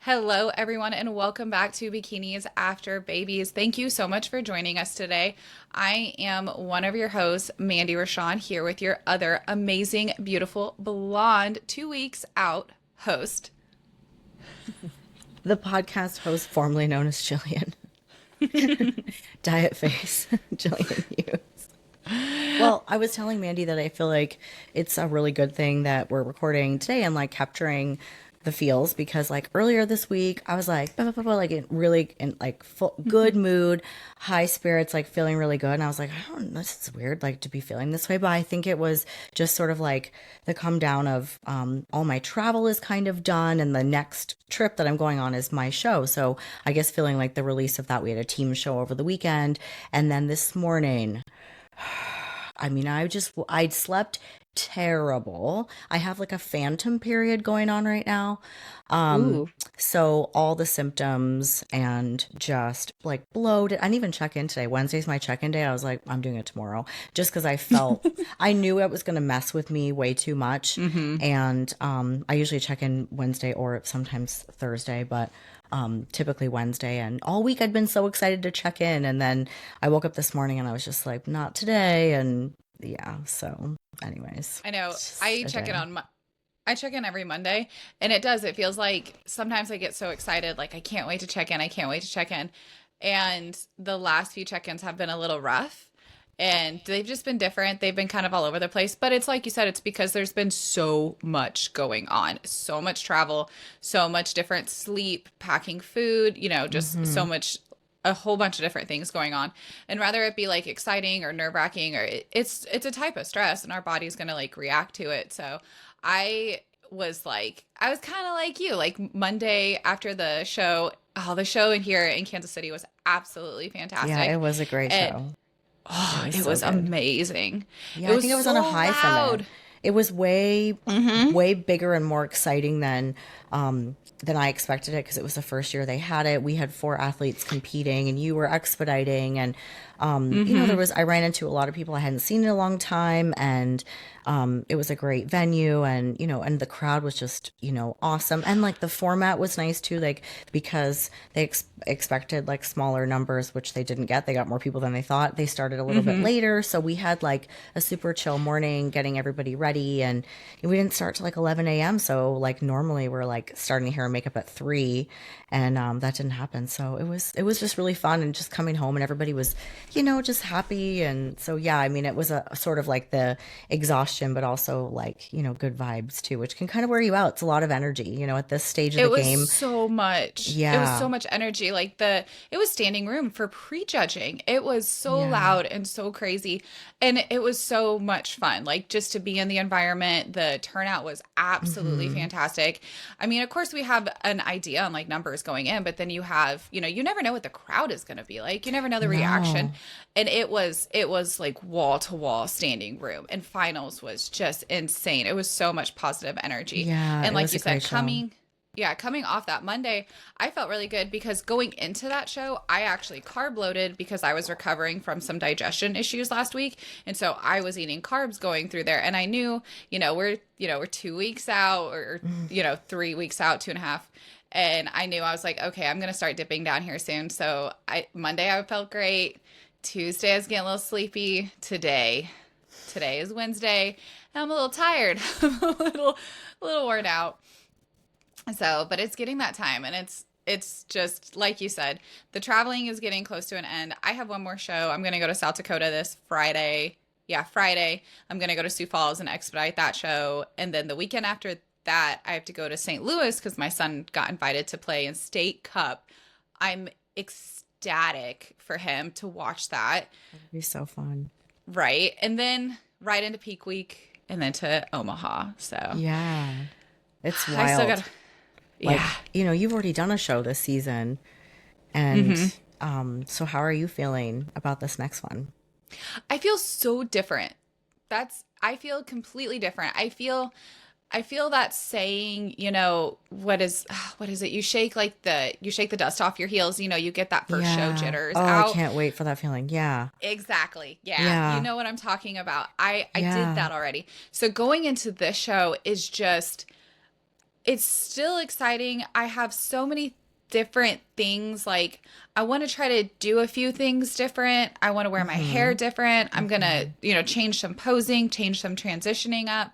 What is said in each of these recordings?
Hello, everyone, and welcome back to Bikinis After Babies. Thank you so much for joining us today. I am one of your hosts, Mandy Rashawn, here with your other amazing, beautiful, blonde, 2 weeks out host. The podcast host formerly known as Gillian. Diet face, Gillian Hughes. Well, I was telling Mandy that I feel like it's a really good thing that we're recording today and like capturing the feels because like earlier this week I was like blah, blah, blah, blah, like in like full, good mood, high spirits, like feeling really good, and I was like, I don't know, this is weird like to be feeling this way, but I think it was just sort of like the come down of all my travel is kind of done and the next trip that I'm going on is my show. So I guess feeling like the release of that, we had a team show over the weekend, and then this morning I'd slept terrible. I have like a phantom period going on right now. Um, Ooh. so all the symptoms and just like bloated. I didn't even check in today. Wednesday's my check-in day. I was like, I'm doing it tomorrow just because I knew it was going to mess with me way too much. Mm-hmm. And I usually check in Wednesday or sometimes Thursday, but typically Wednesday. And all week I'd been so excited to check in. And then I woke up this morning and I was just like, not today. And yeah, so anyways, I know. it's just a day. I check in every Monday, and it feels like sometimes I get so excited, like I can't wait to check in. I can't wait to check in. And the last few check-ins have been a little rough. And they've just been different. They've been kind of all over the place. But it's like you said, it's because there's been so much going on, so much travel, so much different sleep, packing food, just Hmm. so much, a whole bunch of different things going on. And rather it be like exciting or nerve-wracking, or it's a type of stress, and our body's going to like react to it. So I I was kind of like you, like Monday after the show. Oh, the show in here in Kansas City was absolutely Yeah, it fantastic. was a great And show. It oh, was it so was good. amazing. Yeah, It I was think I was on a so high from it. loud. It was Hmm. way bigger and more exciting than I expected it because it was the first year they had it. We had four athletes competing, and you were expediting, and Hmm. I ran into a lot of people I hadn't seen in a long time, and it was a great venue, and and the crowd was just awesome, and like the format was nice too, like because they expected like smaller numbers, which they didn't get. They got more people than they thought. They started a little bit Hmm. later, so we had like a super chill morning, getting everybody ready, and we didn't start till like 11 a.m. So like normally we're like starting hair and makeup at 3, and that didn't happen. So it was just really fun, and just coming home and everybody was just happy. And so, yeah, I mean, it was a sort of like the exhaustion, but also like, good vibes too, which can kind of wear you out. It's a lot of energy, at this stage of the It was game. so much. It was Yeah. so much energy. It was standing room for prejudging. It was so Yeah. loud and so crazy. And it was so much fun. Like just to be in the environment, the turnout was absolutely Hmm. fantastic. I mean, of course, we have an idea on like numbers going in, but then you never know what the crowd is going to be like. You never know the reaction. No. And it was like wall to wall standing room. And finals was just insane. It was so much positive energy. Yeah, And it like was a you great said, show. coming off that Monday, I felt really good because going into that show, I actually carb loaded because I was recovering from some digestion issues last week. And so I was eating carbs going through there. And I knew, we're 2 weeks out, or, 3 weeks out, 2.5. And I knew, I was like, okay, I'm going to start dipping down here soon. So Monday I felt great. Tuesday I was getting a little sleepy. Today is Wednesday, and I'm a little tired. I'm a little worn out. So, but it's getting that time, and it's just like you said, the traveling is getting close to an end. I have one more show. I'm going to go to South Dakota this Friday. Yeah, Friday. I'm going to go to Sioux Falls and expedite that show. And then the weekend after that, I have to go to St. Louis because my son got invited to play in State Cup. I'm ecstatic for him to watch that. It'd be so fun. Right. And then right into peak week and then to Omaha. So Yeah. It's I still wild. got, yeah. Like, you've already done a show this season. And Hmm. so how are you feeling about this next one? I feel so different. I feel completely different. I feel that saying, what is it? You shake the dust off your heels, you get that first show Yeah. jitters Oh, I out. can't wait for that feeling. Yeah. Exactly. Yeah. You Yeah. know what I'm talking about. I did Yeah. that already. So going into this show is just it's still exciting. I have so many different things. Like, I want to try to do a few things different. I want to wear my hair Mm-hmm. different. I'm going to, Mm-hmm. change some posing, change some transitioning up.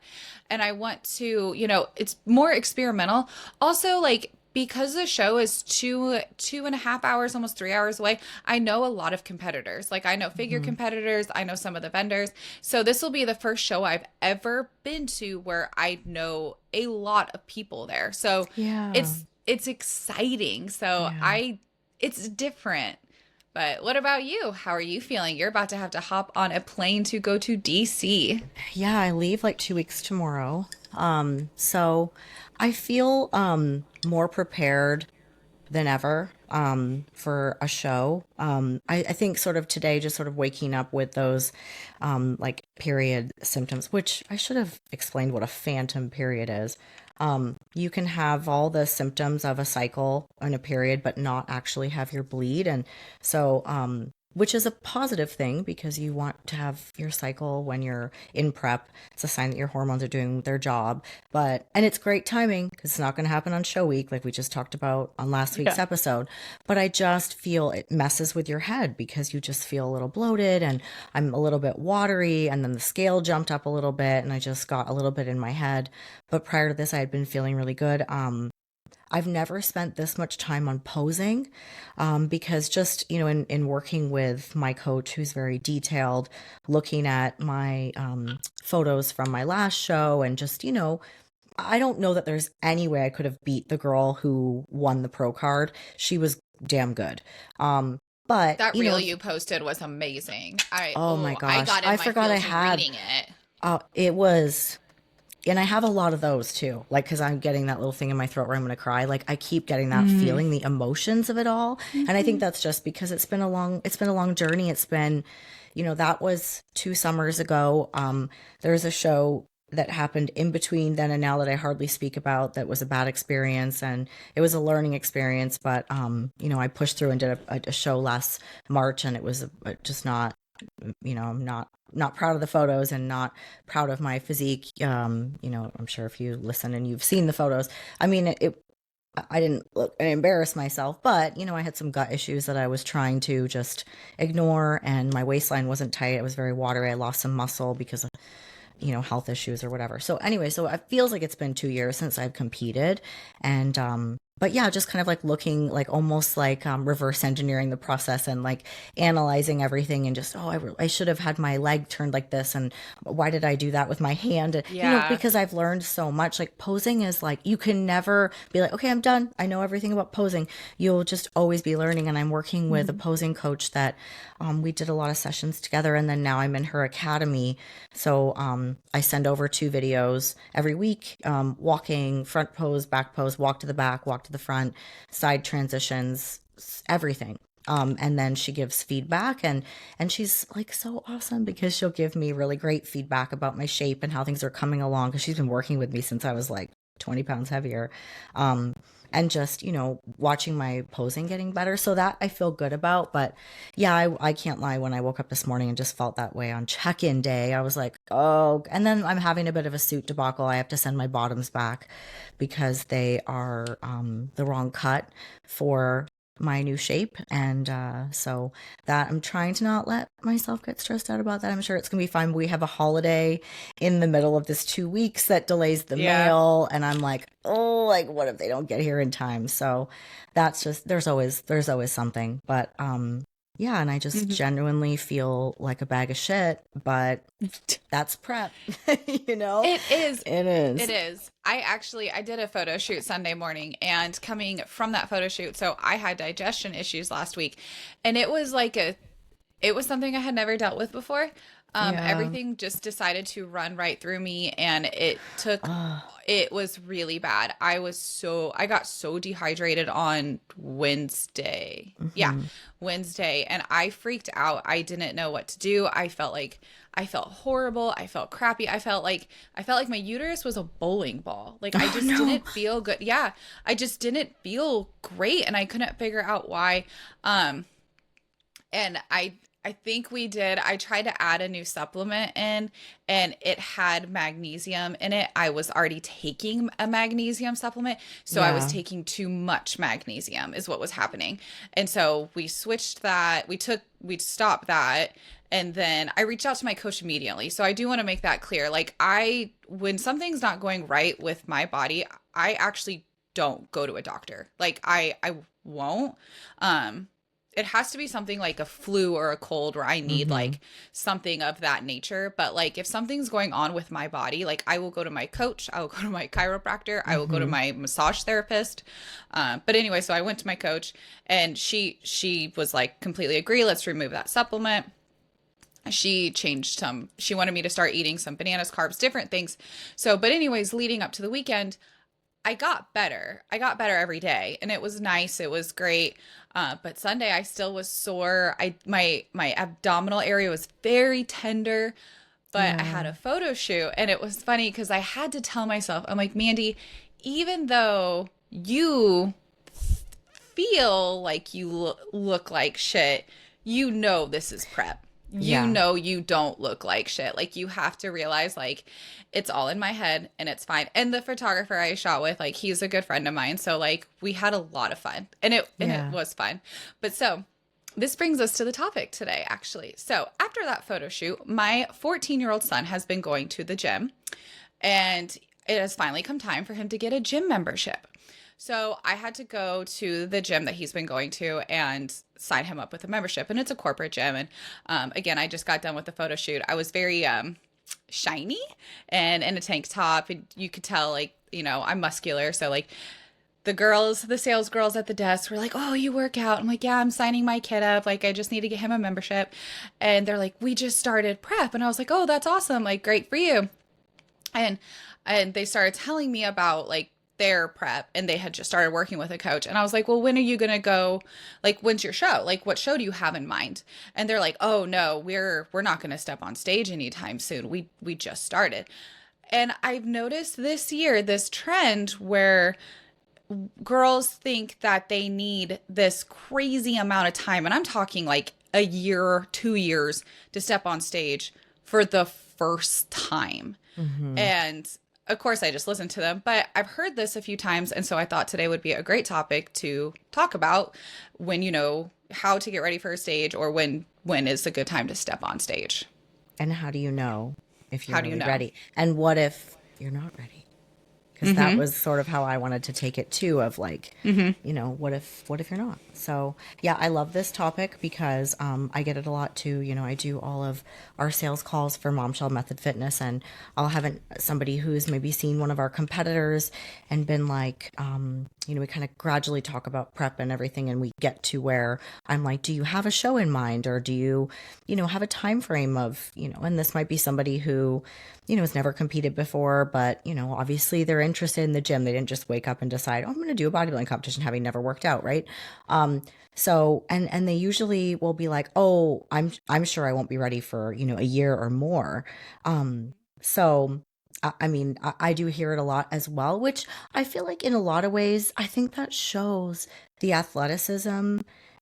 And I want to, it's more experimental. Also, like, because the show is 2.5 hours, almost 3 hours away, I know a lot of competitors. Like, I know figure Mm-hmm. competitors, I know some of the vendors. So this will be the first show I've ever been to where I know a lot of people there. So Yeah. it's exciting. So Yeah. it's different. But what about you? How are you feeling? You're about to have to hop on a plane to go to DC. Yeah, I leave like 2 weeks tomorrow. So I feel more prepared than ever for a show. I think sort of today, just sort of waking up with those like period symptoms, which I should have explained what a phantom period is. You can have all the symptoms of a cycle and a period, but not actually have your bleed. And so, which is a positive thing because you want to have your cycle when you're in prep. It's a sign that your hormones are doing their job. And it's great timing because it's not going to happen on show week, like we just talked about on last week's Yeah. episode. But I just feel it messes with your head because you just feel a little bloated and I'm a little bit watery. And then the scale jumped up a little bit and I just got a little bit in my head. But prior to this, I had been feeling really good. I've never spent this much time on posing because just, in working with my coach who's very detailed, looking at my photos from my last show and just, I don't know that there's any way I could have beat the girl who won the pro card. She was damn good. But, That reel you posted was amazing. oh my I gosh, got in I my forgot I feels had, reading it. it was. And I have a lot of those too, like, because I'm getting that little thing in my throat where I'm going to cry. Like, I keep getting that Mm. feeling, the emotions of it all. And I think that's just because it's been a long journey. It's been, that was 2 summers ago. There's a show that happened in between then and now that I hardly speak about that was a bad experience. And it was a learning experience. But, I pushed through and did a show last March and it was just not, I'm not proud of the photos and not proud of my physique. I'm sure if you listen and you've seen the photos, I mean, I didn't look and embarrass myself, but I had some gut issues that I was trying to just ignore, and my waistline wasn't tight. It was very watery. I lost some muscle because of health issues or whatever. So anyway, so it feels like it's been 2 years since I've competed, and but yeah, just kind of like looking like almost like reverse engineering the process and like analyzing everything and just, oh, I should have had my leg turned like this. And why did I do that with my hand? And, Yeah. because I've learned so much. Like posing is like, you can never be like, okay, I'm done. I know everything about posing. You'll just always be learning. And I'm working with a Mhm. posing coach that we did a lot of sessions together. And then now I'm in her academy. So I send over 2 videos every week, walking, front pose, back pose, walk to the back, walk to the front, side transitions, everything. And then she gives feedback, and she's like so awesome because she'll give me really great feedback about my shape and how things are coming along because she's been working with me since I was like 20 pounds heavier. Um, and just, watching my posing getting better. So that I feel good about. But yeah, I can't lie. When I woke up this morning and just felt that way on check-in day, I was like, oh, and then I'm having a bit of a suit debacle. I have to send my bottoms back because they are the wrong cut for my new shape. And so that I'm trying to not let myself get stressed out about that. I'm sure it's going to be fine. We have a holiday in the middle of this 2 weeks that delays the Yeah. mail. And I'm like, oh, like what if they don't get here in time? So that's just, there's always something. But yeah, and I just Mhm. genuinely feel like a bag of shit, but that's prep, you know? It is. It It is. is. I did a photo shoot Sunday morning, and coming from that photo shoot, so I had digestion issues last week, and it was something I had never dealt with before. Yeah. Everything just decided to run right through me, and Uh, it was really bad. I got so dehydrated on Wednesday. Yeah, mhm. Wednesday, and I freaked out. I didn't know what to do. I felt horrible. I felt crappy. I felt like my uterus was a bowling ball. Like, I Oh just no. didn't feel good. Yeah, I just didn't feel great, and I couldn't figure out why. And I I think we did. I tried to add a new supplement in and it had magnesium in it. I was already taking a magnesium supplement, so I was Yeah. taking too much magnesium is what was happening. And so we switched that. We stopped that. And then I reached out to my coach immediately. So I do want to make that clear. Like when something's not going right with my body, I actually don't go to a doctor. Like I won't. It has to be something like a flu or a cold where I need Mm-hmm. like something of that nature. But like if something's going on with my body, like I will go to my coach, I will go to my chiropractor, I will go to Mm-hmm. my massage therapist. But anyway, so I went to my coach and she was like completely agree. Let's remove that supplement. She wanted me to start eating some bananas, carbs, different things. So, but anyways, leading up to the weekend, I got better. I got better every day, and it was nice. It was great. But Sunday, I still was sore. My abdominal area was very tender. But I Yeah. had a photo shoot, and it was funny because I had to tell myself, I'm like, Mandy, even though you feel like you look like shit, you know this is prep. You Yeah. know you don't look like shit. Like you have to realize like it's all in my head and it's fine. And the photographer I shot with, like he's a good friend of mine, so like we had a lot of fun. And it Yeah. was fun. But so this brings us to the topic today actually. So after that photo shoot, my 14-year-old son has been going to the gym and it has finally come time for him to get a gym membership. So I had to go to the gym that he's been going to and sign him up with a membership. And it's a corporate gym. And again, I just got done with the photo shoot. I was very shiny and in a tank top. And you could tell, like, I'm muscular. So, like, the sales girls at the desk were like, "Oh, you work out." I'm like, "Yeah, I'm signing my kid up. Like, I just need to get him a membership." And they're like, "We just started prep." And I was like, "Oh, that's awesome. Like, great for you." And they started telling me about like their prep and they had just started working with a coach and I was like, well, when are you gonna go, like when's your show, like what show do you have in mind? And they're like, oh no, we're not gonna step on stage anytime soon, we just started. And I've noticed this year this trend where girls think that they need this crazy amount of time, and I'm talking like a year 2 years to step on stage for the first time. Mm-hmm. And of course, I just listened to them, but I've heard this a few times. And so I thought today would be a great topic to talk about when you know how to get ready for a stage or when is a good time to step on stage. And how do you know if you're How do you really know? ready? And what if you're not ready? Because that Mm-hmm. was sort of how I wanted to take it too, of like, Mm-hmm. what if you're not? So yeah, I love this topic because I get it a lot too. I do all of our sales calls for Momshell Method Fitness, and I'll have somebody who's maybe seen one of our competitors and been like, we kind of gradually talk about prep and everything, and we get to where I'm like, do you have a show in mind, or do you, have a time frame of, and this might be somebody who has never competed before, but, obviously they're interested in the gym. They didn't just wake up and decide, oh, I'm going to do a bodybuilding competition having never worked out, right? So, and they usually will be like, oh, I'm sure I won't be ready for, a year or more. So, I mean, I do hear it a lot as well, which I feel like in a lot of ways, I think that shows the athleticism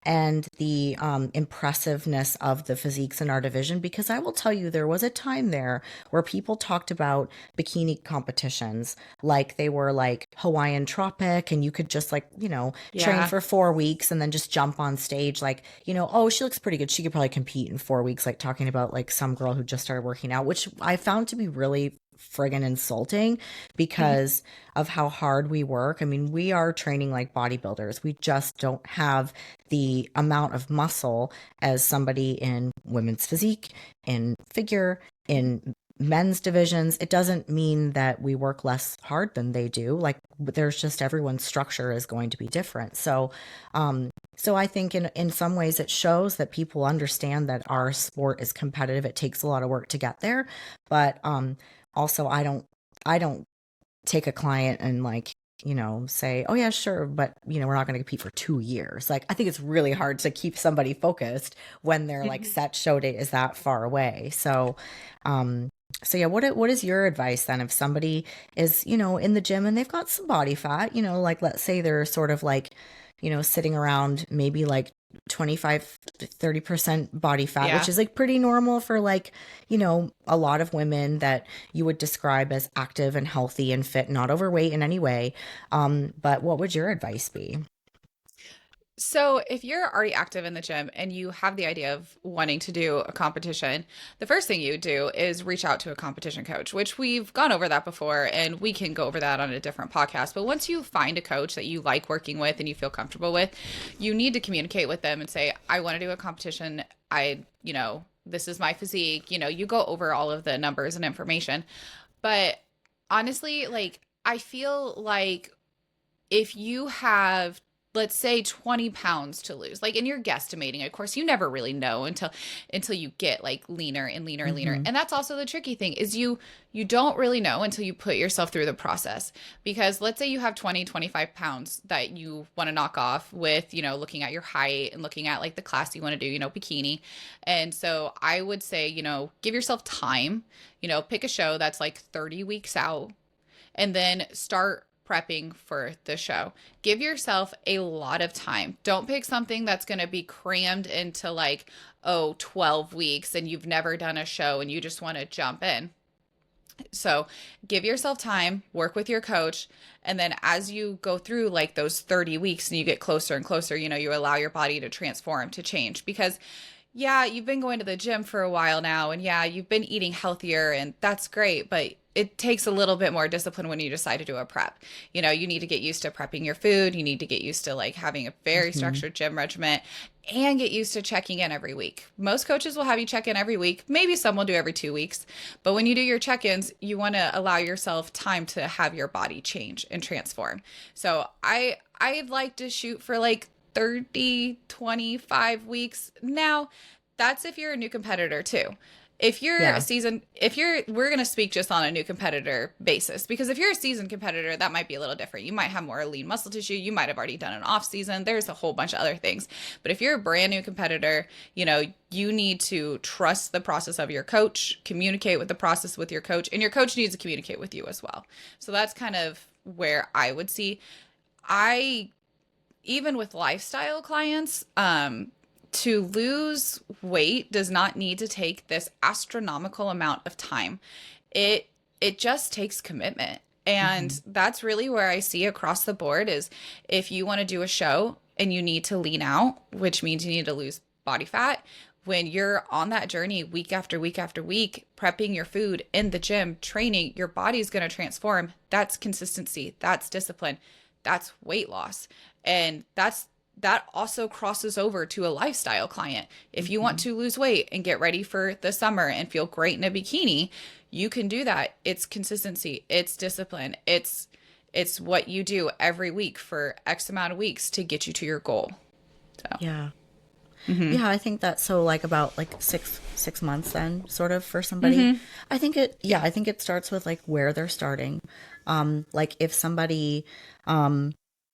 and the impressiveness of the physiques in our division. Because I will tell you, there was a time there where people talked about bikini competitions like they were like Hawaiian Tropic, and you could just like, train Yeah. for 4 weeks and then just jump on stage like, oh, she looks pretty good. She could probably compete in 4 weeks, like talking about like some girl who just started working out, which I found to be really friggin' insulting Mm-hmm. because of how hard we work. I mean, we are training like bodybuilders. We just don't have the amount of muscle as somebody in women's physique, in figure, in men's divisions. It doesn't mean that we work less hard than they do. Like there's just everyone's structure is going to be different. So I think in some ways it shows that people understand that our sport is competitive. It takes a lot of work to get there, but also I don't take a client and like, say, oh yeah, sure, but we're not going to compete for 2 years. Like I think it's really hard to keep somebody focused when their like Mm-hmm. set show date is that far away. Um, so yeah, what is your advice then if somebody is, in the gym and they've got some body fat, like let's say they're sort of like, sitting around maybe like 25 to 30% body fat, Yeah. which is like pretty normal for like, a lot of women that you would describe as active and healthy and fit, not overweight in any way. But what would your advice be? So, if you're already active in the gym and you have the idea of wanting to do a competition, the first thing you do is reach out to a competition coach, which we've gone over that before and we can go over that on a different podcast. But once you find a coach that you like working with and you feel comfortable with, you need to communicate with them and say, I want to do a competition. This is my physique. You go over all of the numbers and information. But honestly, like, I feel like if you have, let's say, 20 pounds to lose, like, and you're guesstimating, of course, you never really know until you get like leaner and leaner and leaner. Mm-hmm. And that's also the tricky thing is you don't really know until you put yourself through the process. Because let's say you have 25 pounds that you want to knock off with, looking at your height and looking at like the class you want to do, bikini. And so I would say, give yourself time, pick a show that's like 30 weeks out and then start prepping for the show. Give yourself a lot of time. Don't pick something that's going to be crammed into like, 12 weeks and you've never done a show and you just want to jump in. So give yourself time, work with your coach. And then as you go through like those 30 weeks and you get closer and closer, you allow your body to transform, to change. Because yeah, you've been going to the gym for a while now, and yeah, you've been eating healthier, and that's great, but it takes a little bit more discipline when you decide to do a prep. You need to get used to prepping your food. You need to get used to like having a very Mm-hmm. structured gym regimen and get used to checking in every week. Most coaches will have you check in every week. Maybe some will do every 2 weeks. But when you do your check-ins, you want to allow yourself time to have your body change and transform. So I'd like to shoot for like 30, 25 weeks. Now, that's if you're a new competitor too. If you're Yeah. we're going to speak just on a new competitor basis, because if you're a seasoned competitor, that might be a little different. You might have more lean muscle tissue. You might have already done an off season. There's a whole bunch of other things. But if you're a brand new competitor, you need to trust the process of your coach, communicate with the process with your coach, and your coach needs to communicate with you as well. So that's kind of where I would see. I Even with lifestyle clients, to lose weight does not need to take this astronomical amount of time. It just takes commitment. And Mm-hmm. that's really where I see across the board is if you want to do a show and you need to lean out, which means you need to lose body fat, when you're on that journey week after week after week, prepping your food in the gym, training, your body's going to transform. That's consistency. That's discipline. That's weight loss. And that also crosses over to a lifestyle client. If you want Mm-hmm. to lose weight and get ready for the summer and feel great in a bikini, you can do that. It's consistency. It's discipline. It's what you do every week for X amount of weeks to get you to your goal. So, Yeah. Yeah, I think that's so like about like six months then sort of for somebody. I think it starts with like where they're starting. Like if somebody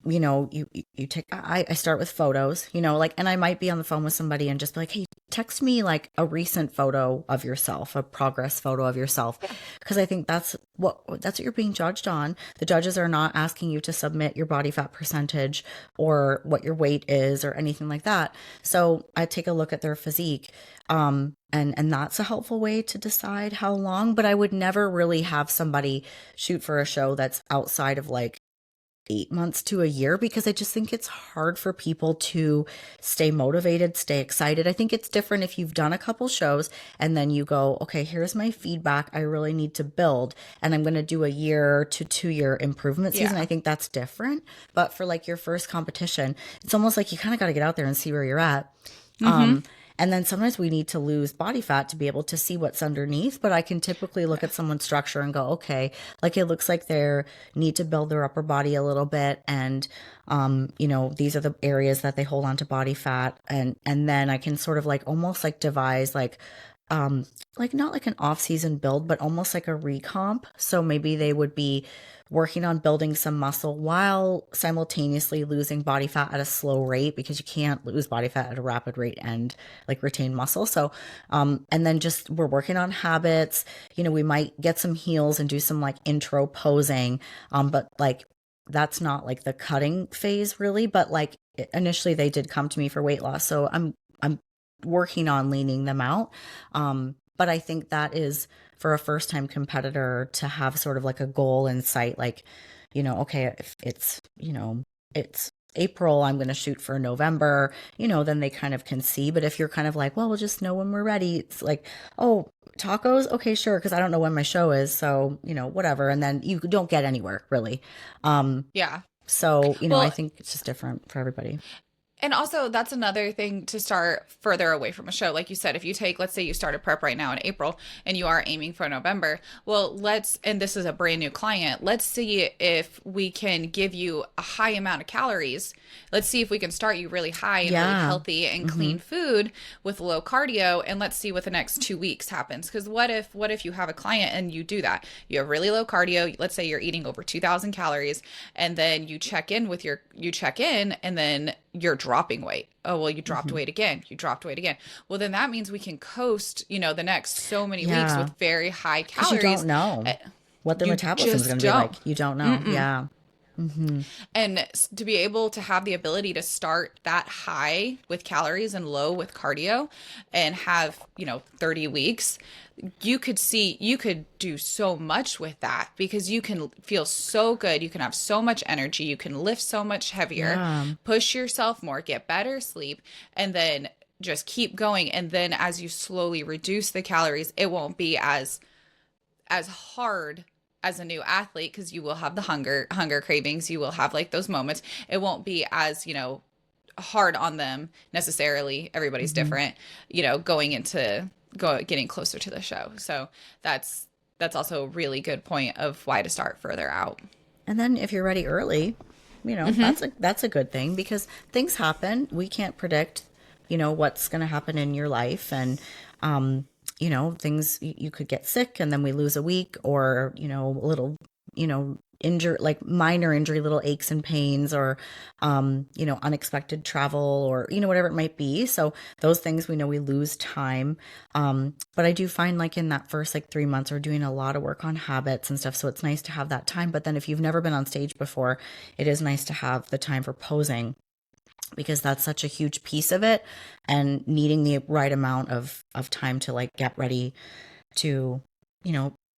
you take I start with photos, like, and I might be on the phone with somebody and just be like, hey, text me like a recent photo of yourself, a progress photo of yourself, because I think that's what you're being judged on. The judges are not asking you to submit your body fat percentage or what your weight is or anything like that. So I take a look at their physique, and that's a helpful way to decide how long. But I would never really have somebody shoot for a show that's outside of like 8 months to a year, because I just think it's hard for people to stay motivated, stay excited. I think it's different if you've done a couple shows and then you go, okay, here's my feedback. I really need to build, and I'm going to do a year to 2 year improvement season. yeah. I think that's different. But for like your first competition, it's almost like you kind of got to get out there and see where you're at. And then sometimes we need to lose body fat to be able to see what's underneath. But I can typically look at someone's structure and go, okay, like it looks like they need to build their upper body a little bit. And, these are the areas that they hold on to body fat. And then I can sort of like almost like devise like not like an off-season build, but almost like a recomp. So maybe they would be working on building some muscle while simultaneously losing body fat at a slow rate, because you can't lose body fat at a rapid rate and like retain muscle. So, and then just we're working on habits. We might get some heels and do some like intro posing, but like that's not like the cutting phase really, but like initially they did come to me for weight loss. So I'm working on leaning them out. But I think that is for a first time competitor to have sort of like a goal in sight, like, okay, if it's, it's April, I'm going to shoot for November, then they kind of can see. But if you're kind of like, well, we'll just know when we're ready, it's like, oh, tacos? Okay, sure. Because I don't know when my show is. So, whatever. And then you don't get anywhere really. Yeah. So, I Well, think it's just different for everybody. and also, that's another thing to start further away from a show. Like you said, if you take, let's say you start a prep right now in April and you are aiming for November, well, and this is a brand new client, let's see if we can give you a high amount of calories. Let's see if we can start you really high and really healthy and clean food with low cardio. And let's see what the next 2 weeks happens. Because what if you have a client and you do that? You have really low cardio. Let's say you're eating over 2,000 calories, and then you check in and then you're dropping weight. Oh, well, you dropped weight again. You dropped weight again. Well, then that means we can coast, the next so many weeks with very high calories. You don't know what their metabolism is going to be like. You don't know. Mm-mm. Yeah. Mm-hmm. And to be able to have the ability to start that high with calories and low with cardio and have, 30 weeks, you could do so much with that because you can feel so good. You can have so much energy. You can lift so much heavier, push yourself more, get better sleep, and then just keep going. And then as you slowly reduce the calories, it won't be as hard as a new athlete because you will have the hunger cravings. You will have like those moments. It won't be as, hard on them necessarily. Everybody's different, getting closer to the show. So that's also a really good point of why to start further out. And then if you're ready early, that's a good thing because things happen. We can't predict, what's going to happen in your life. And, things you could get sick and then we lose a week or, a little, injury, like minor injury, little aches and pains or, unexpected travel or, whatever it might be. So those things we know we lose time. But I do find like in that first like 3 months, we're doing a lot of work on habits and stuff. So it's nice to have that time. But then if you've never been on stage before, it is nice to have the time for posing, because that's such a huge piece of it and needing the right amount of time to like get ready to,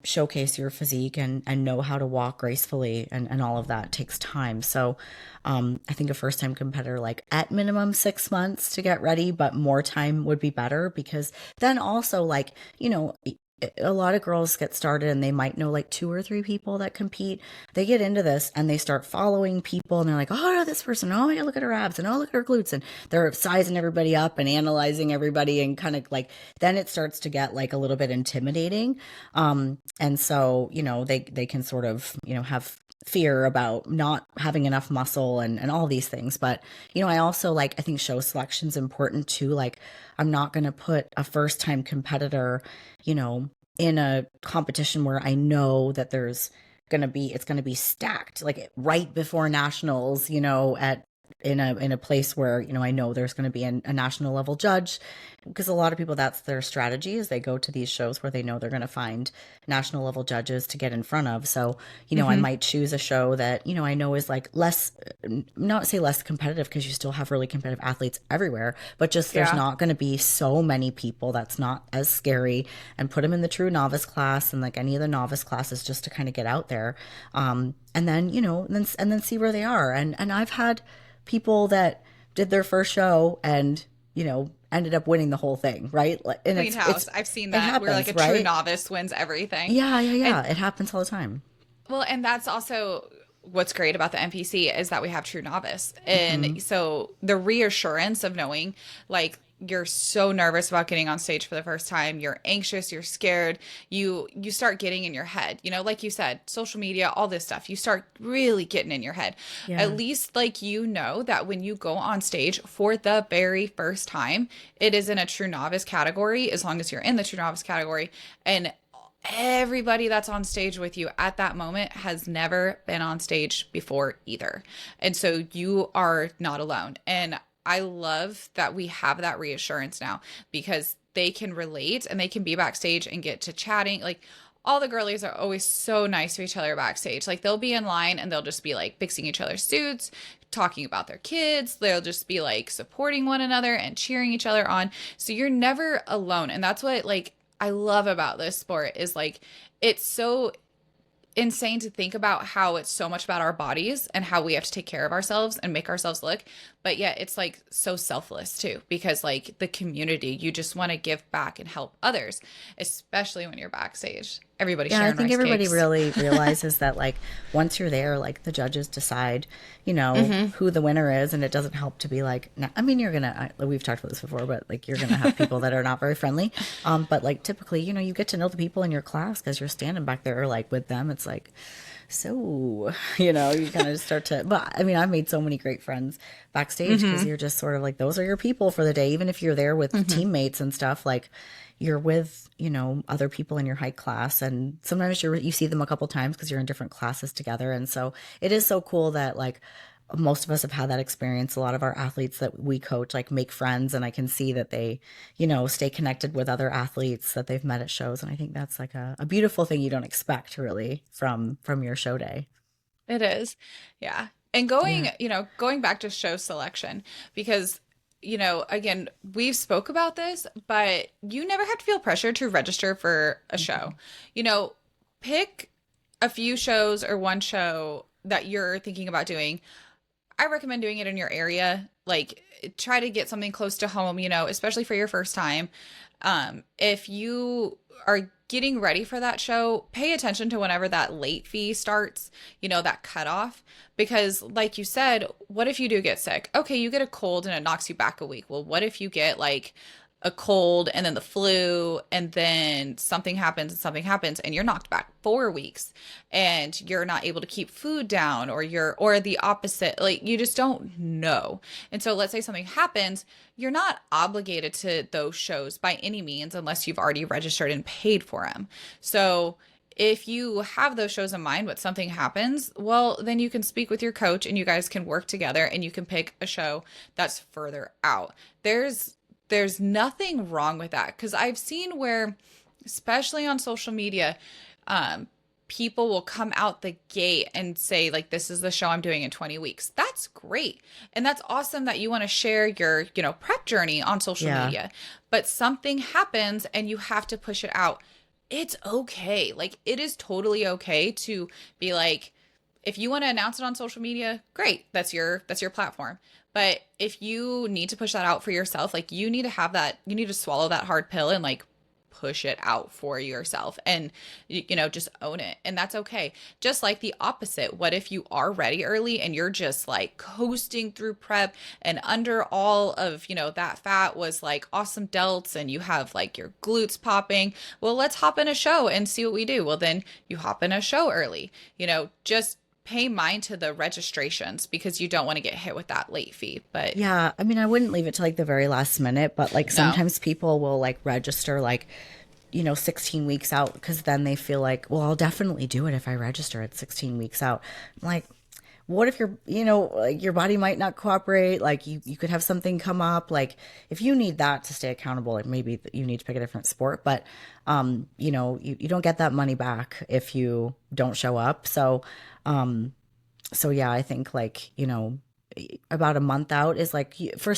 showcase your physique and know how to walk gracefully and all of that takes time. So I think a first time competitor, like at minimum 6 months to get ready, but more time would be better because then also like, a lot of girls get started and they might know like 2 or 3 people that compete. They get into this and they start following people and they're like, oh, this person, oh, yeah, look at her abs and oh, look at her glutes. And they're sizing everybody up and analyzing everybody and kind of like, then it starts to get like a little bit intimidating. And so, they can sort of, have fear about not having enough muscle and all these things. But, I also I think show selection is important too. Like I'm not going to put a first time competitor, in a competition where I know that it's going to be stacked like right before nationals, in a place where, I know there's going to be a national level judge, because a lot of people, that's their strategy is they go to these shows where they know they're going to find national level judges to get in front of. So, I might choose a show that, I know is like less, not say less competitive because you still have really competitive athletes everywhere, but just there's not going to be so many people that's not as scary, and put them in the true novice class and like any of the novice classes just to kind of get out there. And then, and then see where they are. And I've had people that did their first show and, ended up winning the whole thing, right? And Clean house. I've seen that. Happens, where like a true novice wins everything. Yeah. It happens all the time. Well, and that's also what's great about the NPC is that we have true novice. And so the reassurance of knowing like you're so nervous about getting on stage for the first time, you're anxious, you're scared, you start getting in your head, like you said, social media, all this stuff, you start really getting in your head. At least like, that when you go on stage for the very first time, it is in a true novice category, as long as you're in the true novice category, and everybody that's on stage with you at that moment has never been on stage before either. And so you are not alone. And I love that we have that reassurance now because they can relate and they can be backstage and get to chatting. Like all the girlies are always so nice to each other backstage. Like they'll be in line and they'll just be like fixing each other's suits, talking about their kids. They'll just be like supporting one another and cheering each other on. So you're never alone. And that's what like I love about this sport is like it's so insane to think about how it's so much about our bodies and how we have to take care of ourselves and make ourselves look, but yet it's like so selfless too, because like the community, you just want to give back and help others, especially when you're backstage, everybody's Yeah, I sharing think rice everybody cakes. really realizes that like once you're there, like the judges decide, Hmm. who the winner is, and it doesn't help to be like, I mean, we've talked about this before, but like you're gonna have people that are not very friendly. But like typically, you get to know the people in your class because you're standing back there like with them. It's like, so, you kind of start to, but I mean, I've made so many great friends backstage because Hmm. you're just sort of like, those are your people for the day. Even if you're there with Hmm. teammates and stuff, like you're with, other people in your hike class. And sometimes you see them a couple times because you're in different classes together. And so it is so cool that like, most of us have had that experience. A lot of our athletes that we coach like make friends, and I can see that they, stay connected with other athletes that they've met at shows. And I think that's like a beautiful thing you don't expect really from your show day. It is. Yeah. And Yeah. going back to show selection, because, again, we've spoke about this, but you never have to feel pressure to register for a show. You know, pick a few shows or one show that you're thinking about doing. I recommend doing it in your area. Like, try to get something close to home, especially for your first time. If you are getting ready for that show, pay attention to whenever that late fee starts, that cutoff. Because, like you said, what if you do get sick? Okay, you get a cold and it knocks you back a week. Well, what if you get like a cold and then the flu and then something happens and you're knocked back 4 weeks and you're not able to keep food down, or the opposite, like you just don't know. And so let's say something happens, you're not obligated to those shows by any means unless you've already registered and paid for them. So if you have those shows in mind but something happens, well, then you can speak with your coach and you guys can work together and you can pick a show that's further out. There's nothing wrong with that, because I've seen where, especially on social media, um, people will come out the gate and say like, this is the show I'm doing in 20 weeks. That's great. And that's awesome that you want to share your, prep journey on social Yeah. media. But something happens and you have to push it out. It's okay. Like it is totally okay to be like, if you want to announce it on social media, great. That's your platform. But if you need to push that out for yourself, like you need to swallow that hard pill and like push it out for yourself and just own it. And that's okay. Just like the opposite. What if you are ready early and you're just like coasting through prep, and under all of, that fat was like awesome delts and you have like your glutes popping. Well, let's hop in a show and see what we do. Well, then you hop in a show early. Just pay mind to the registrations because you don't want to get hit with that late fee. But Yeah, I mean, I wouldn't leave it to like the very last minute, but like no. sometimes people will like register like, 16 weeks out because then they feel like, well, I'll definitely do it if I register at 16 weeks out. I'm like, what if like your body might not cooperate? Like you could have something come up. Like if you need that to stay accountable, like maybe you need to pick a different sport, but you don't get that money back if you don't show up. So yeah, I think like, about a month out is like for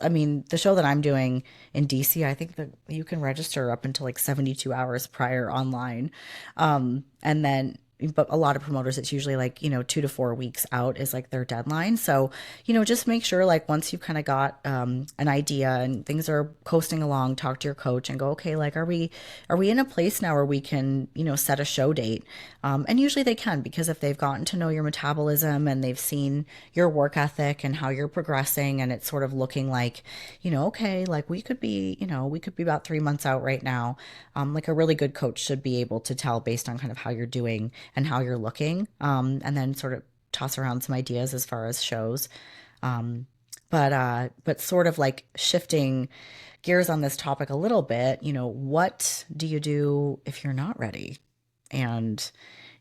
I mean, the show that I'm doing in DC, I think that you can register up until like 72 hours prior online. And then but a lot of promoters, it's usually like 2 to 4 weeks out is like their deadline. So just make sure like once you've kind of got an idea and things are coasting along, talk to your coach and go, okay, like are we in a place now where we can set a show date? And usually they can, because if they've gotten to know your metabolism and they've seen your work ethic and how you're progressing, and it's sort of looking like okay, like we could be about 3 months out right now. Like a really good coach should be able to tell based on kind of how you're doing and how you're looking, and then sort of toss around some ideas as far as shows. Um, but sort of like shifting gears on this topic a little bit, what do you do if you're not ready and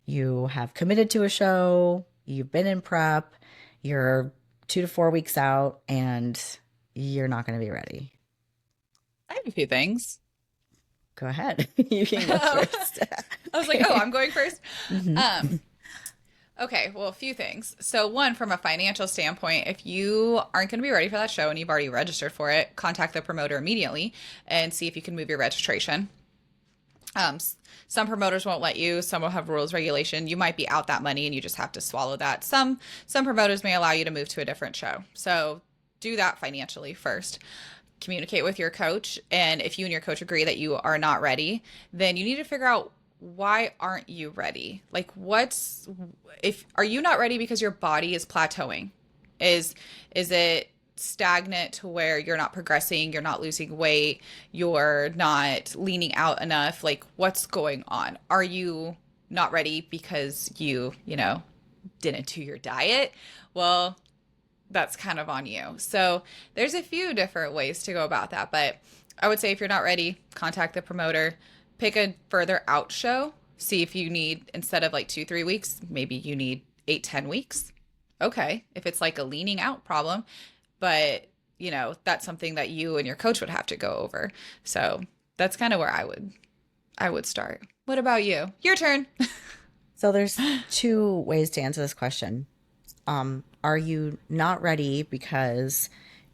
you have committed to a show, you've been in prep, you're 2 to 4 weeks out, and you're not going to be ready? I have a few things. Go ahead. You can go Oh, first. I was like, oh, I'm going first. Mhm. Okay, well, a few things. So, one, from a financial standpoint, if you aren't going to be ready for that show and you've already registered for it, contact the promoter immediately and see if you can move your registration. Some promoters won't let you. Some will have rules, regulation. You might be out that money and you just have to swallow that. Some promoters may allow you to move to a different show. So do that financially first. Communicate with your coach, and if you and your coach agree that you are not ready, then you need to figure out why aren't you ready? Like what's if are you not ready because your body is plateauing? Is it stagnant to where you're not progressing, you're not losing weight, you're not leaning out enough? Like what's going on? Are you not ready because you didn't do your diet? Well, that's kind of on you. So there's a few different ways to go about that. But I would say if you're not ready, contact the promoter, pick a further out show, see if you need, instead of like 2-3 weeks, maybe you need 8-10 weeks. Okay. If it's like a leaning out problem, but that's something that you and your coach would have to go over. So that's kind of where I would start. What about you? Your turn. So there's two ways to answer this question. Are you not ready because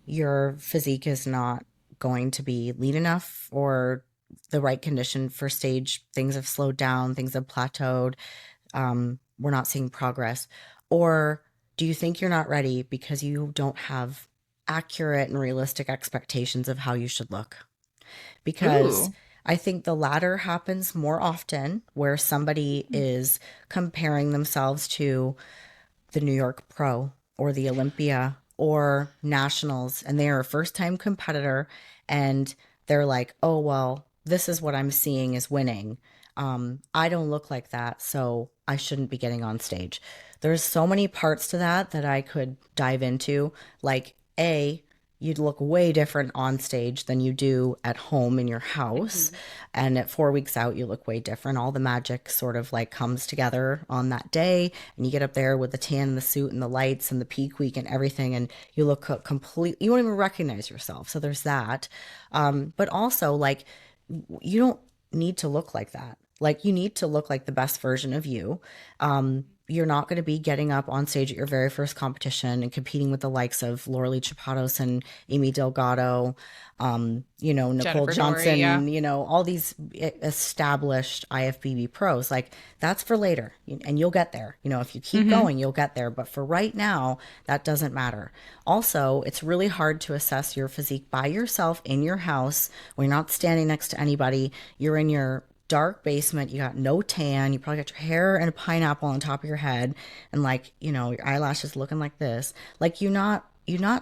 your physique is not going to be lean enough or the right condition for stage? Things have slowed down, things have plateaued. We're not seeing progress. Or do you think you're not ready because you don't have accurate and realistic expectations of how you should look? Because Ooh. I think the latter happens more often where somebody is comparing themselves to the New York Pro or the Olympia or Nationals, and they are a first time competitor, and they're like, oh, well, this is what I'm seeing is winning. I don't look like that, so I shouldn't be getting on stage. There's so many parts to that that I could dive into. Like, you'd look way different on stage than you do at home in your house. Mhm. And at 4 weeks out, you look way different. All the magic sort of like comes together on that day. And you get up there with the tan and the suit and the lights and the peak week and everything. And you look completely, you won't even recognize yourself. So there's that. But also, like, you don't need to look like that. Like, you need to look like the best version of you. You're not going to be getting up on stage at your very first competition and competing with the likes of Laura Lee Chapados and Amy Delgado, Nicole Jennifer Dory, yeah. Johnson, all these established IFBB pros. Like, that's for later, and you'll get there. If you keep Hmm. going, you'll get there. But for right now, that doesn't matter. Also, it's really hard to assess your physique by yourself in your house when you're not standing next to anybody. You're in your dark basement, you got no tan, you probably got your hair and a pineapple on top of your head, and like, your eyelashes looking like this. Like, you're not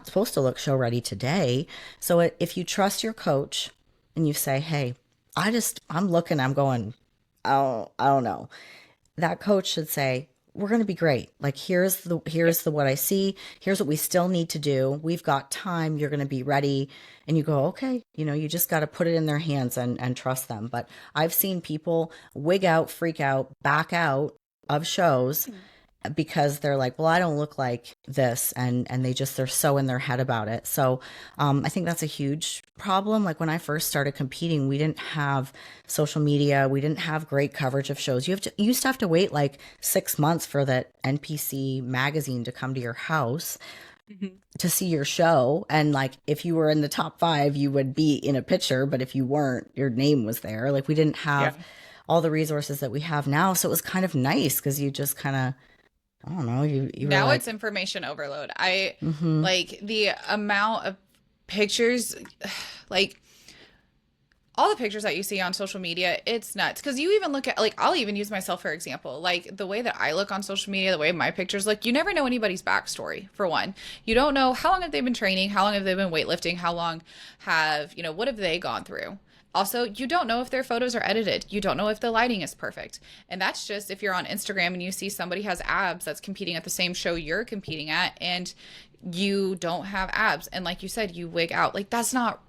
supposed to look show ready today. So if you trust your coach and you say, hey, I'm looking, I'm going, I don't know, that coach should say, we're going to be great. Like, here's the what I see. Here's what we still need to do. We've got time. You're going to be ready. And you go, okay, you just got to put it in their hands and trust them. But I've seen people wig out, freak out, back out of shows because they're like, well, I don't look like this, and they're so in their head about it. So I think that's a huge problem. Like, when I first started competing, we didn't have social media, we didn't have great coverage of shows. You used to have to wait like 6 months for that NPC magazine to come to your house Hmm. to see your show, and like, if you were in the top 5, you would be in a picture, but if you weren't, your name was there. Like, we didn't Yeah. have all the resources that we have now, so it was kind of nice because you just kind of, I don't know, you were Now like, it's information overload. I mm-hmm, like the amount of pictures, like all the pictures that you see on social media, it's nuts. Because you even look at, like, I'll even use myself for example. Like, the way that I look on social media, the way my pictures look, you never know anybody's backstory, for one. You don't know how long have they been training, how long have they been weightlifting, how long what have they gone through? Also, you don't know if their photos are edited. You don't know if the lighting is perfect. And that's just if you're on Instagram and you see somebody has abs that's competing at the same show you're competing at, and you don't have abs. And like you said, you wig out. Like, that's not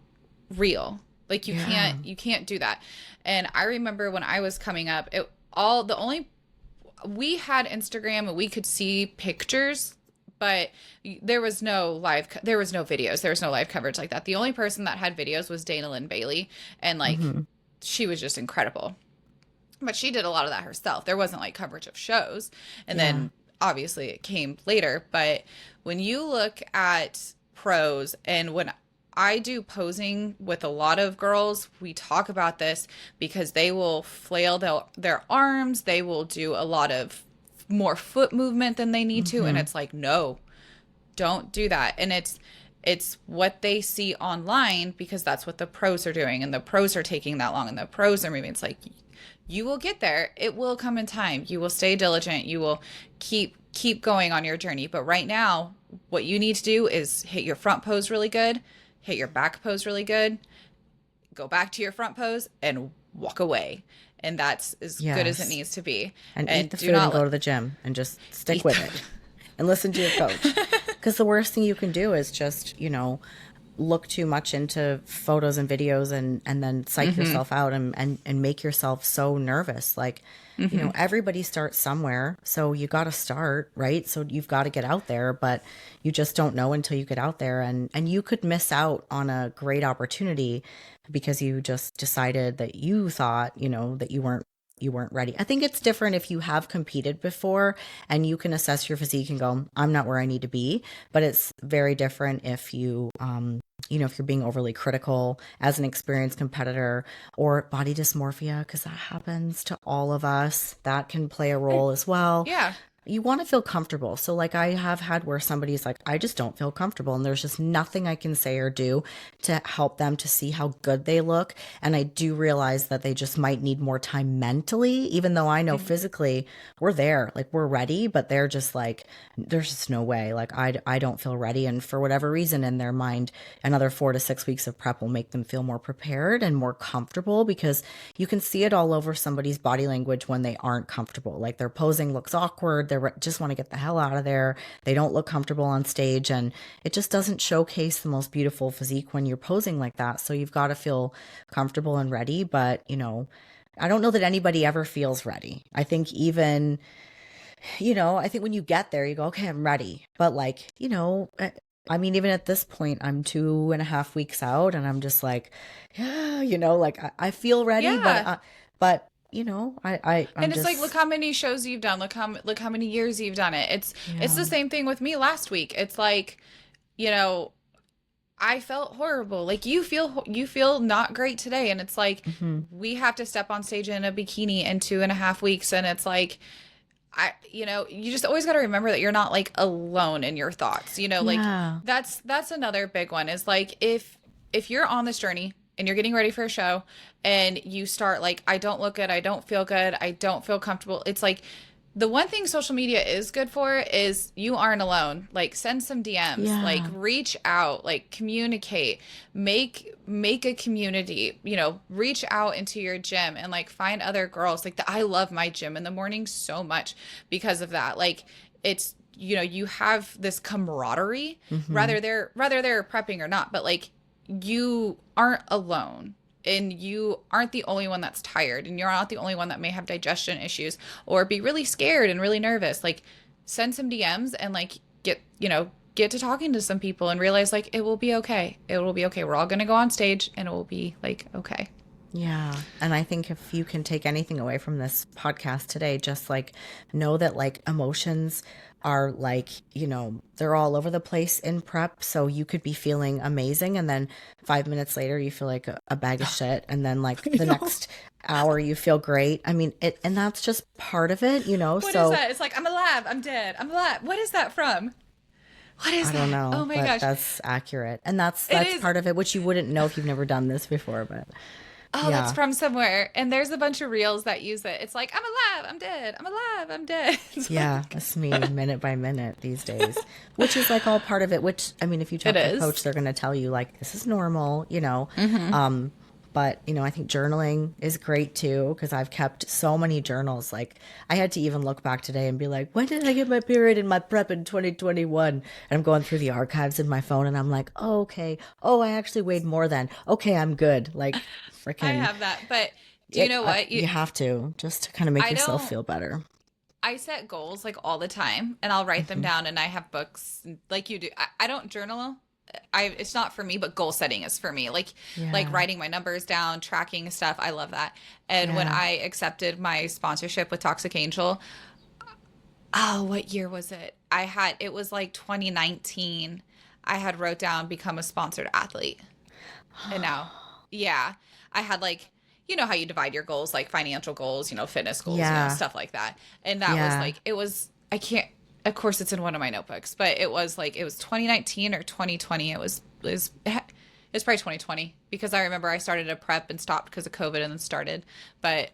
real. Like, you yeah, can't do that. And I remember when I was coming up, it all the only we had Instagram and we could see pictures, but there was no there was no videos, there was no live coverage like that. The only person that had videos was Dana Lynn Bailey, and like mm-hmm, she was just incredible. But she did a lot of that herself. There wasn't like coverage of shows. And then obviously it came later. But when you look at pros, and when I do posing with a lot of girls, we talk about this because they will flail their arms. They will do a lot of more foot movement than they need to. And it's like, no, don't do that. And it's what they see online because that's what the pros are doing. And the pros are taking that long and the pros are moving. It's like, you will get there. It will come in time. You will stay diligent. You will keep going on your journey. But right now, what you need to do is hit your front pose really good, hit your back pose really good, go back to your front pose and walk away. And that's as good as it needs to be. And eat the food and go to the gym and just stick with it and listen to your coach. Because the worst thing you can do is just, look too much into photos and videos and then psych yourself out and make yourself so nervous. Like, everybody starts somewhere. So you got to start, right? So you've got to get out there, but you just don't know until you get out there. And you could miss out on a great opportunity because you just decided that you thought, that you weren't ready. I think it's different if you have competed before and you can assess your physique and go, I'm not where I need to be. But it's very different if you, if you're being overly critical as an experienced competitor, or body dysmorphia, because that happens to all of us. That can play a role as well. Yeah. You want to feel comfortable. So like I have had where somebody's like, I just don't feel comfortable. And there's just nothing I can say or do to help them to see how good they look. And I do realize that they just might need more time mentally, even though I know physically we're there, like we're ready, but they're just like, there's just no way. Like I don't feel ready. And for whatever reason in their mind, another 4 to 6 weeks of prep will make them feel more prepared and more comfortable, because you can see it all over somebody's body language when they aren't comfortable. Like their posing looks awkward. They just want to get the hell out of there. They don't look comfortable on stage, and it just doesn't showcase the most beautiful physique when you're posing like that. So you've got to feel comfortable and ready. But, I don't know that anybody ever feels ready. I think even, I think when you get there, you go, okay, I'm ready. But like, I mean, even at this point, I'm 2.5 weeks out and I'm just like, yeah, like I feel ready, but I'm and it's just... like, look how many shows you've done. Look how many years you've done it. It's the same thing with me last week. It's like, I felt horrible. Like you feel not great today. And it's like, we have to step on stage in a bikini in 2.5 weeks. And it's like, you just always got to remember that you're not like alone in your thoughts, like that's another big one is like, if you're on this journey and you're getting ready for a show and you start like, I don't look good, I don't feel good, I don't feel comfortable. It's like, the one thing social media is good for is you aren't alone. Like send some DMs, like reach out, like communicate, make a community, reach out into your gym and like find other girls. Like I love my gym in the morning so much because of that. Like it's, you have this camaraderie, rather they're prepping or not, but like you aren't alone. And you aren't the only one that's tired, and you're not the only one that may have digestion issues or be really scared and really nervous. Like send some DMs and like get to talking to some people and realize like it will be okay. It will be okay. We're all going to go on stage and it will be like okay. Yeah. And I think if you can take anything away from this podcast today, just like know that like emotions are like, they're all over the place in prep. So you could be feeling amazing. And then 5 minutes later, you feel like a bag of shit. And then like the next hour, you feel great. I mean, and that's just part of it, What is that? It's like, I'm alive. I'm dead. I'm alive. What is that from? What is that? I don't know. Oh my but gosh. That's accurate. And that's part of it, which you wouldn't know if you've never done this before, but... Oh, that's from somewhere. And there's a bunch of reels that use it. It's like, I'm alive, I'm dead. I'm alive, I'm dead. That's me minute by minute these days, which is like all part of it, which, I mean, if you talk to a coach, they're going to tell you like, this is normal, But, I think journaling is great too, because I've kept so many journals. Like I had to even look back today and be like, when did I get my period in my prep in 2021? And I'm going through the archives in my phone and I'm like, oh, okay. Oh, I actually weighed more then. Okay, I'm good. Like freaking. I have that. But do you know what? You have to, just to kind of make yourself feel better. I set goals like all the time and I'll write them down, and I have books like you do. I don't journal it's not for me, but goal setting is for me. Like Yeah. writing my numbers down, tracking stuff. I love that. And when Yeah. I accepted my sponsorship with Toxic Angel, oh, what year was it? It was like 2019. I had wrote down become a sponsored athlete. And now, yeah, I had like, you know how you divide your goals, like financial goals, fitness goals, Yeah. stuff like that. And that was Yeah. like, I can't, of course it's in one of my notebooks, but it was 2019 or 2020. It's probably 2020 because I remember I started a prep and stopped because of COVID and then started. But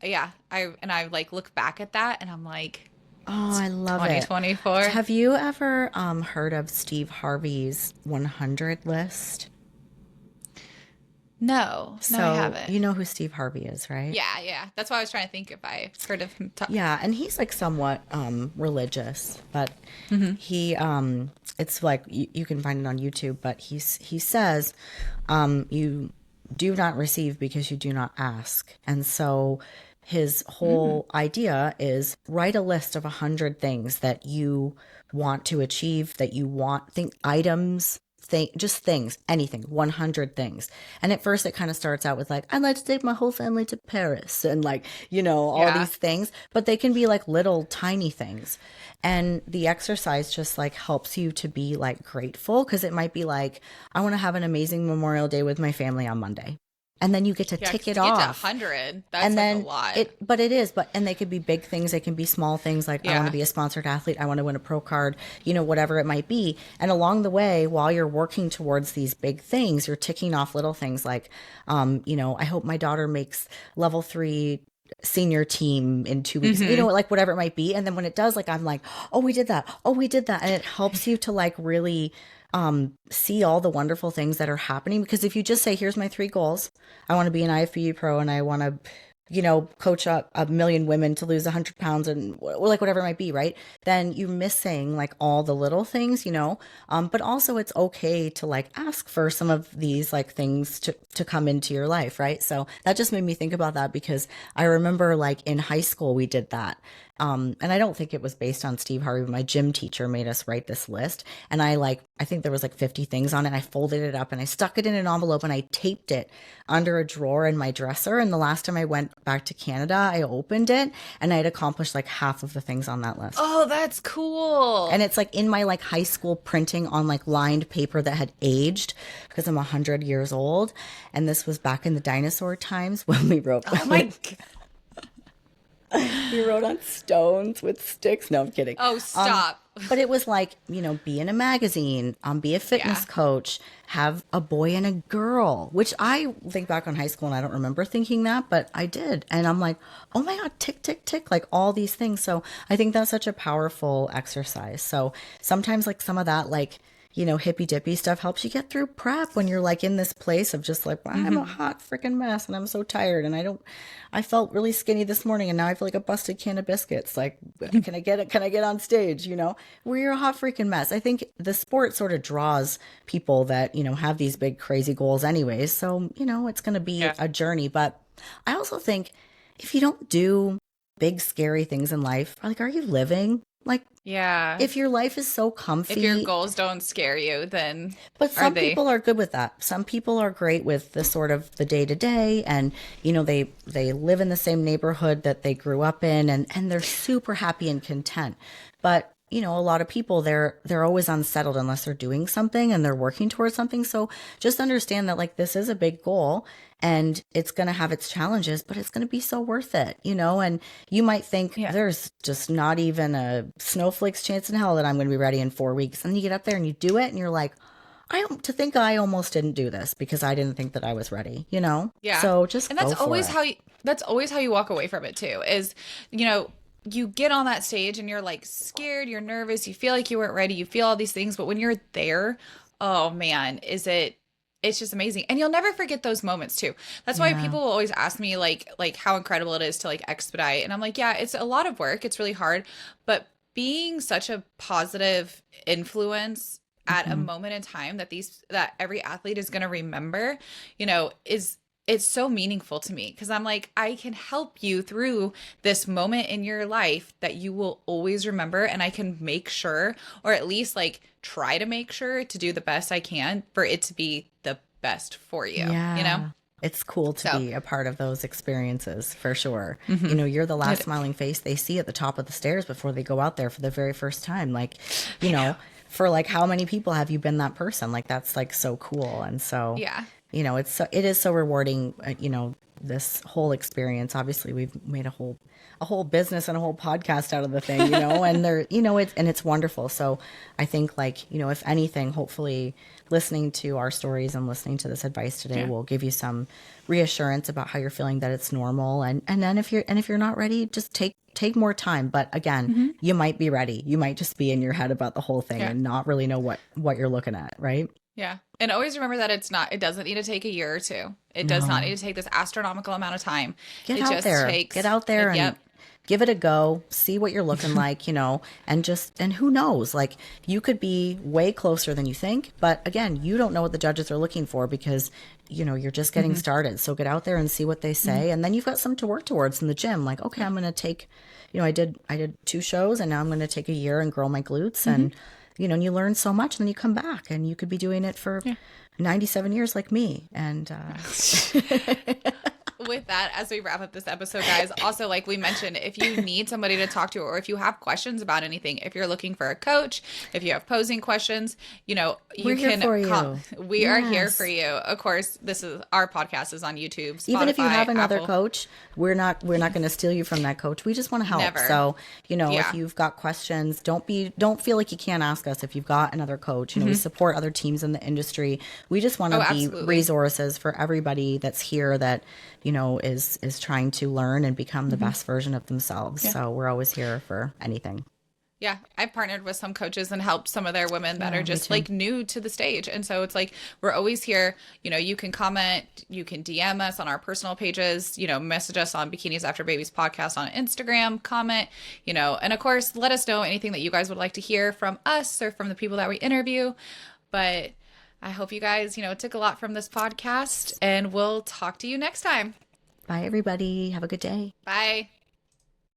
yeah, I like look back at that and I'm like, Oh, I love it. 2024. Have you ever heard of Steve Harvey's 100 list? No, I So haven't. you know who Steve Harvey is, right? Yeah, yeah. That's why I was trying to think if I heard of him. Yeah, and he's like somewhat religious, but he it's like you can find it on YouTube, but he says you do not receive because you do not ask. And so his whole idea is write a list of 100 things that you want to achieve, that you want, think items, just things, anything, 100 things. And at first it kind of starts out with like, I'd like to take my whole family to Paris and like, all Yeah. these things, but they can be like little tiny things. And the exercise just like helps you to be like grateful because it might be like, I want to have an amazing Memorial Day with my family on Monday. And then you get to Yeah, tick 'cause it to get to off. 100, that's And like a then lot. and they could be big things, they can be small things like I want to Yeah. be a sponsored athlete, I want to win a pro card, whatever it might be. And along the way, while you're working towards these big things, you're ticking off little things like, I hope my daughter makes level 3 senior team in 2 weeks, like whatever it might be. And then when it does, like, I'm like, oh, we did that. Oh, we did that. And it helps you to like really see all the wonderful things that are happening. Because if you just say, here's my 3 goals, I want to be an IFBB pro and I want to, coach a million women to lose 100 pounds and or like whatever it might be, right? Then you're missing like all the little things, but also it's okay to like ask for some of these like things to come into your life, right? So that just made me think about that because I remember like in high school we did that. And I don't think it was based on Steve Harvey, but my gym teacher made us write this list. And I think there was like 50 things on it. I folded it up and I stuck it in an envelope and I taped it under a drawer in my dresser. And the last time I went back to Canada, I opened it and I had accomplished like half of the things on that list. Oh, that's cool. And it's like in my like high school printing on like lined paper that had aged because I'm 100 years old. And this was back in the dinosaur times when we wrote. Oh my God. We wrote on stones with sticks. No, I'm kidding. Oh, stop. But it was like, be in a magazine, be a fitness Yeah. coach, have a boy and a girl, which I think back on high school and I don't remember thinking that, but I did. And I'm like, oh my God, tick, tick, tick, like all these things. So I think that's such a powerful exercise. So sometimes like some of that, like, hippy dippy stuff helps you get through prep when you're like in this place of just like, I'm a hot freaking mess and I'm so tired and I felt really skinny this morning and now I feel like a busted can of biscuits. Like, can I get on stage, where you're a hot freaking mess. I think the sport sort of draws people that, have these big crazy goals anyways. So, it's going to be Yeah. a journey. But I also think if you don't do big, scary things in life, like, are you living? Like, Yeah. if your life is so comfy, If your goals don't scare you, then but are some they? people are good with that. Some people are great with the sort of the day to day, and they live in the same neighborhood that they grew up in, and they're super happy and content. But a lot of people they're always unsettled unless they're doing something and they're working towards something. So just understand that like this is a big goal and it's going to have its challenges, but it's going to be so worth it, And you might think Yeah. there's just not even a snowflake's chance in hell that I'm going to be ready in 4 weeks. And you get up there and you do it and you're like, I almost didn't do this because I didn't think that I was ready, Yeah. So just and that's go for always it. that's always how you walk away from it too. Is you get on that stage and you're like scared, you're nervous, you feel like you weren't ready, you feel all these things, but when you're there, oh man, it's just amazing. And you'll never forget those moments too. That's why Yeah. people will always ask me like how incredible it is to like expedite. And I'm like, yeah, it's a lot of work. It's really hard, but being such a positive influence at a moment in time that every athlete is going to remember, is it's so meaningful to me because I'm like, I can help you through this moment in your life that you will always remember. And I can make sure, or at least like try to make sure to do the best I can for it to be the best for you, Yeah. you know? It's cool to So. be a part of those experiences for sure. Mm-hmm. You know, you're the last smiling face they see at the top of the stairs before they go out there for the very first time. Like, you know, for like how many people have you been that person? Like that's like so cool. And so, Yeah. you know, it is so rewarding, you know, this whole experience. Obviously, we've made a whole business and a whole podcast out of the thing, you know, and they're, you know, it's wonderful. So I think like, you know, if anything, hopefully listening to our stories and listening to this advice today will give you some reassurance about how you're feeling, that it's normal. And then if you're not ready, just take more time. But again, you might be ready. You might just be in your head about the whole thing and not really know what you're looking at. Right. Yeah. And always remember that it doesn't need to take a year or two. It does not need to take this astronomical amount of time. Get out there and give it a go, see what you're looking like, you know, and who knows, like you could be way closer than you think. But again, you don't know what the judges are looking for because, you know, you're just getting started. So get out there and see what they say. And then you've got something to work towards in the gym. Like, okay, I'm going to take, you know, I did 2 shows and now I'm going to take a year and grow my glutes and, you know, and you learn so much and then you come back and you could be doing it for 97 years like me. And, with that, as we wrap up this episode, guys, also like we mentioned, if you need somebody to talk to or if you have questions about anything, if you're looking for a coach, if you have posing questions, you know, We're here for you. We are here for you. Of course, our podcast is on YouTube, Spotify, even if you have another Apple. coach, we're not going to steal you from that coach. We just want to help. Never. So, you know, if you've got questions, don't feel like you can't ask us if you've got another coach. You know, we support other teams in the industry. We just want to be resources for everybody that's here that, you know, is trying to learn and become the best version of themselves. So we're always here for anything. Yeah, I've partnered with some coaches and helped some of their women that are just like new to the stage. And so it's like, we're always here. You know, you can comment, you can DM us on our personal pages, you know, message us on Bikinis After Babies podcast on Instagram, comment, you know, and of course, let us know anything that you guys would like to hear from us or from the people that we interview. But I hope you guys, you know, took a lot from this podcast and we'll talk to you next time. Bye, everybody. Have a good day. Bye.